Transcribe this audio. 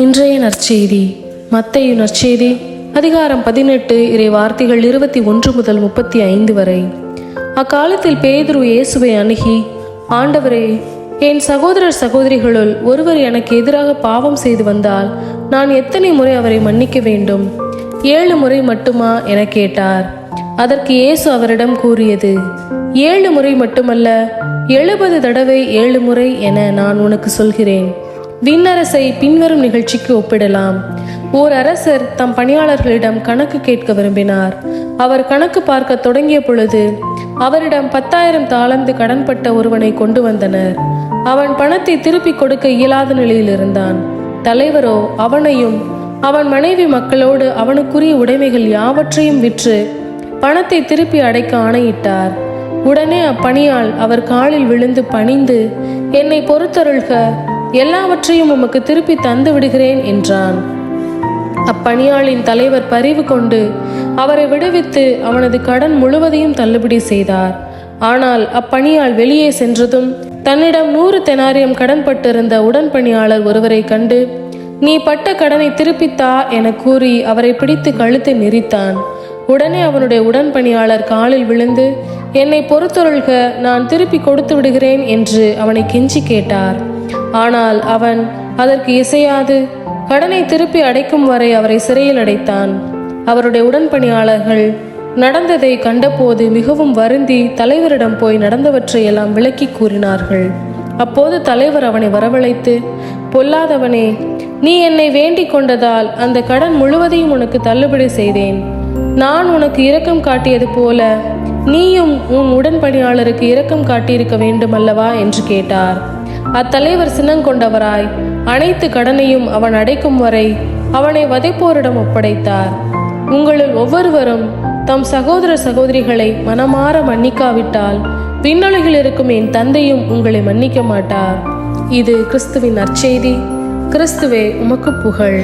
இன்றைய நற்செய்தி மத்தேயு நற்செய்தி அதிகாரம் 18 இறை வார்த்தைகள் 21 முதல் 35 வரை. அக்காலத்தில் பேதுரு இயேசுவை அணுகி, ஆண்டவரே, என் சகோதரர் சகோதரிகளுள் ஒருவர் எனக்கு எதிராக பாவம் செய்து வந்தால் நான் எத்தனை முறை அவரை மன்னிக்க வேண்டும்? 7 முறை மட்டுமா என கேட்டார். அதற்கு இயேசு அவரிடம் கூறியது, 7 முறை மட்டுமல்ல, 70 தடவை 7 முறை என நான் உனக்கு சொல்கிறேன். விண்ணரசை பின்வரும் நிகழ்ச்சிக்கு ஒப்பிடலாம். ஓர் அரசர் தம் பணியாளர்களிடம் கணக்கு கேட்க விரும்பினார். அவர் கணக்கு பார்க்க தொடங்கிய பொழுது அவரிடம் 10,000 தாலந்து கடன்பட்ட ஒருவனை கொண்டு வந்தனர். அவன் பணத்தை திருப்பி கொடுக்க இயலாத நிலையில் இருந்தான். தலைவரோ அவனையும் அவன் மனைவி மக்களோடு அவனுக்குரிய உடைமைகள் யாவற்றையும் விற்று பணத்தை திருப்பி அடைக்க ஆணையிட்டார். உடனே அப்பணியாள் அவர் காலில் விழுந்து பணிந்து, என்னை பொறுத்தருள்க, எல்லாவற்றையும் உமக்கு திருப்பி தந்து விடுகிறேன் என்றான். அப்பணியாளின் தலைவர் பரிவு கொண்டு அவரை விடுவித்து அவனது கடன் முழுவதையும் தள்ளுபடி செய்தார். ஆனால் அப்பணியாள் வெளியே சென்றதும் தன்னிடம் 100 தெனாரியம் கடன்பட்டிருந்த உடன்பணியாளர் ஒருவரை கண்டு, நீ பட்ட கடனை திருப்பித்தா என கூறி அவரை பிடித்து கழுத்தை நெரித்தான். உடனே அவனுடைய உடன்பணியாளர் காலில் விழுந்து, என்னை பொறுத்தொருள்க, நான் திருப்பி கொடுத்து விடுகிறேன் என்று அவனை கெஞ்சி கேட்டார். ஆனால் அவன் அதற்கு இசையாது கடனை திருப்பி அடைக்கும் வரை அவரை சிறையில் அடைத்தான். அவருடைய உடன்பணியாளர்கள் நடந்ததை கண்டபோது மிகவும் வருந்தி தலைவரிடம் போய் நடந்தவற்றை எல்லாம் விளக்கி கூறினார்கள். அப்போது தலைவர் அவனை வரவழைத்து, பொல்லாதவனே, நீ என்னை வேண்டிக் கொண்டதால் அந்த கடன் முழுவதையும் உனக்கு தள்ளுபடி செய்தேன். நான் உனக்கு இரக்கம் காட்டியது போல நீயும் உன் உடன்பணியாளருக்கு இரக்கம் காட்டியிருக்க வேண்டும் அல்லவா என்று கேட்டார். அத்தலைவர் சினங்கொண்டவராய் அனைத்து கடனையும் அவன் அடைக்கும் வரை அவனை வதைப்போரிடம் ஒப்படைத்தார். உங்களில் ஒவ்வொருவரும் தம் சகோதர சகோதரிகளை மனமாற மன்னிக்காவிட்டால் விண்ணுலகில் இருக்கும் என் தந்தையும் உங்களை மன்னிக்க மாட்டார். இது கிறிஸ்துவின் நற்செய்தி. கிறிஸ்துவே, உமக்கு புகழ்.